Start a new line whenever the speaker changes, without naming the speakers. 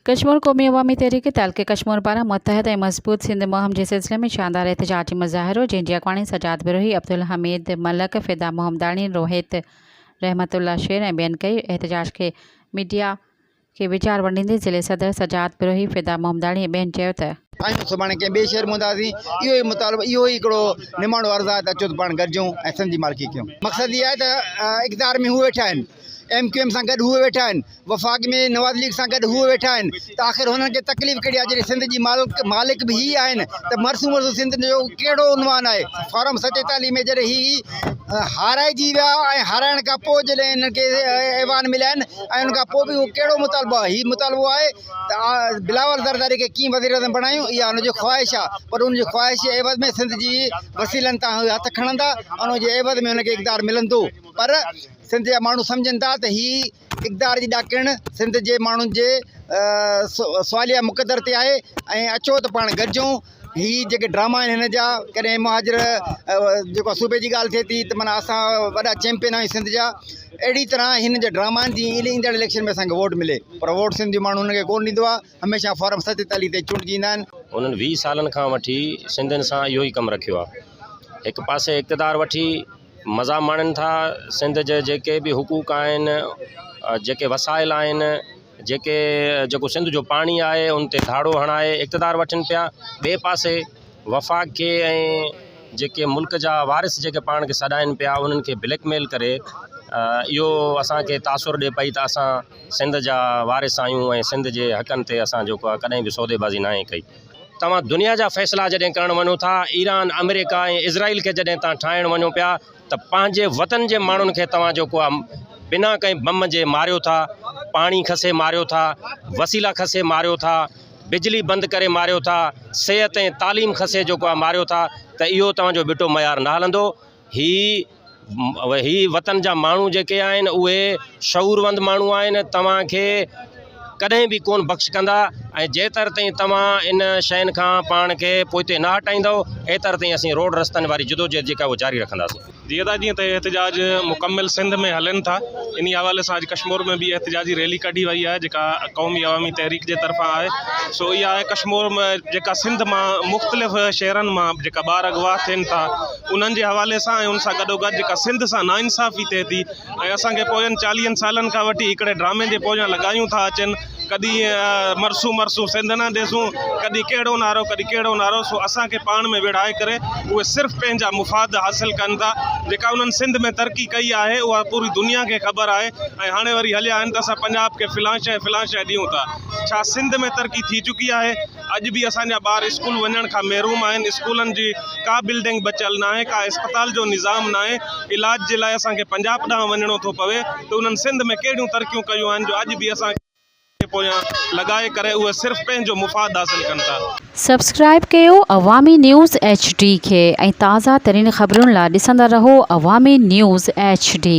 कश्मीर कौमी अवामी तहरीक तहलके कश्मीर पारा मुतहद ऐं मज़बूत सिंध मुहिम के सिलसिले में शानदार एहतजाजी मुज़ाहिरो जंहिंजी अॻवानी सजाद बिरोही अब्दुल हमीद मलक फ़िदा मोहम्मदानी रोहित रहमतुल्ला शेर ऐं ॿियनि कई। एहतजाज के मीडिया के वीचार वंडींदे ज़िले सदर सजाद बिरोही फ़िदा मोहम्मदानी ऐं ॿियनि चयो त
सुभाणे कंहिं ॿिए शहर में हूंदासीं इहो ई मुतालबो इहो ई हिकिड़ो निमाणो अर्ज़ु आहे त अचो त पाण गॾिजूं ऐं सिंध जी मालिकी कयूं। मक़सदु इहो आहे त इक़्तिदार में हू वेठा आहिनि, MQM सां गॾु उहे वेठा आहिनि, वफ़ाक़ में नवाज़ लीग सां गॾु उहे वेठा आहिनि, त आख़िर हुननि खे तकलीफ़ कहिड़ी आहे जॾहिं सिंध जी मालिक बि ही आहिनि त मरसूं सिंध जो कहिड़ो उनवान आहे। फॉर्म 47 में जॾहिं ही हाराइजी विया ऐं हाराइण खां पोइ जॾहिं हिननि खे ऐवान मिलिया आहिनि ऐं उन खां पोइ बि उहो कहिड़ो मुतालबो आहे, हीउ मुतालबो आहे त बिलावल ज़रदारी खे कीअं वज़ीर आज़म बणायूं, इहा हुनजी ख़्वाहिश आहे। पर उनजी ख़्वाहिश जे एवज़ में सिंध जी वसीलनि तां हथ खणंदा ऐं उनजे एवज़ में हुनखे इक़्तिदार मिलंदो। पर सिंध जा माण्हू सम्झनि था त ही इक़्तिदार जी ॾाकिण सिंध जे माण्हुनि जे सवालिया मुक़दर ते आहे ऐं अचो त पाण गॾिजूं। ही जेके ड्रामा आहिनि हिन जा, कॾहिं मुहाजिर जेको सूबे जी ॻाल्हि थिए थी त माना असां वॾा चैम्पियन आहियूं सिंध जा, अहिड़ी तरह हिन जे ड्रामा आहिनि जीअं ईंदड़ इलेक्शन में असांखे वोट मिले, पर वोट सिंध जो माण्हू हुनखे कोन ॾींदो आहे। हमेशह फॉर्म 47 ते चूंडिजी ईंदा आहिनि।
उन्हनि 20 सालनि खां वठी सिंधियुनि सां इहो ई कमु रखियो आहे। हिकु पासे इक़्तिदार वठी मज़ा माणनि था, सिंध जे जेके बि हुकूक आहिनि, जेके वसाइल आहिनि, जेको सिंध जो पाणी आहे उन ते धाड़ो हणाए इक़्तिदार वठनि पिया। ॿिए पासे वफ़ाक़ खे ऐं जेके मुल्क जा वारिस जेके पाण खे सॾाइनि पिया उन्हनि खे ब्लैकमेल करे इहो असांखे तासुर ॾिए पई त असां सिंध जा वारिस आहियूं ऐं सिंध जे हक़नि ते असां जेको आहे कॾहिं बि सौदेबाज़ी न आहे कई। तव्हां दुनिया जा फ़ैसिला जॾहिं करणु वञो था, ईरान, अमेरिका ऐं इज़राइल खे जॾहिं तव्हां ठाहिणु वञो पिया त पंहिंजे वतन जे माण्हुनि खे तव्हां जेको आहे बिना कंहिं बम जे मारियो था, पाणी खसे मारियो था, वसीला खसे मारियो था, बिजली बंदि करे मारियो था, सिहत ऐं तालीम खसे जेको आहे मारियो था, त इहो तव्हांजो बिटो मयार न हलंदो। ही वतन जा माण्हू जेके आहिनि उहे शऊरवंद माण्हू आहिनि, तव्हांखे कॾहिं बि कोन बख़्श कंदा ऐं जेतर ताईं तव्हां इन शयुनि खां पाण खे पोइते न हटाईंदव एतर ताईं असीं रोड रस्तनि वारी जदोजहद जेका उहा जारी रखंदासीं।
जीअं त एहतजाज मुकमिल सिंध में हलनि था, इन हवाले सां अॼु कश्मीर में बि एहतजाजी रैली कढी वई आहे जेका क़ौमी अवामी तहरीक जे तरफ़ां आहे। सो इहा आहे कश्मीर में जेका सिंध मां मुख़्तलिफ़ शहरनि मां जेका ॿार अगवा थियनि था उन्हनि जे हवाले सां ऐं उन सां गॾोगॾु जेका सिंध सां नाइंसाफ़ी थिए थी ऐं असांखे पोयनि 40 सालनि खां वठी हिकिड़े ड्रामे जे पोयां लॻायूं था अचनि, कॾहिं मरसूं सिंध न ॾिसूं, कॾहिं कहिड़ो नारो। सो असांखे पाण में विढ़ाए करे उहे सिर्फ़ु पंहिंजा मुफ़ाद हासिल कनि था। जेका उन्हनि सिंध में तरक़ी कई आहे उहा पूरी दुनिया खे ख़बर आहे ऐं हाणे वरी हलिया आहिनि त असां पंजाब खे फ़िलां शइ ॾियूं था। छा सिंध में तरक़ी थी चुकी आहे? अॼु बि असांजा ॿार स्कूल वञण खां महरूम आहिनि, स्कूलनि जी का बिल्डिंग बचियल न आहे, का अस्पताल जो निज़ाम न आहे, इलाज जे लाइ असांखे पंजाब ॾांहुं वञिणो थो पवे। त उन्हनि सिंध में कहिड़ियूं तरक़ियूं कयूं आहिनि जो अॼु बि असां पोयां लॻाए करे उहे सिर्फ़ु पंहिंजो मुफ़ाद हासिल कनि था।
सब्सक्राइब कयो अवामी न्यूज़ HD खे ऐं ताज़ा तरीन ख़बरुनि लाइ ॾिसंदा रहो अवामी न्यूज़ HD।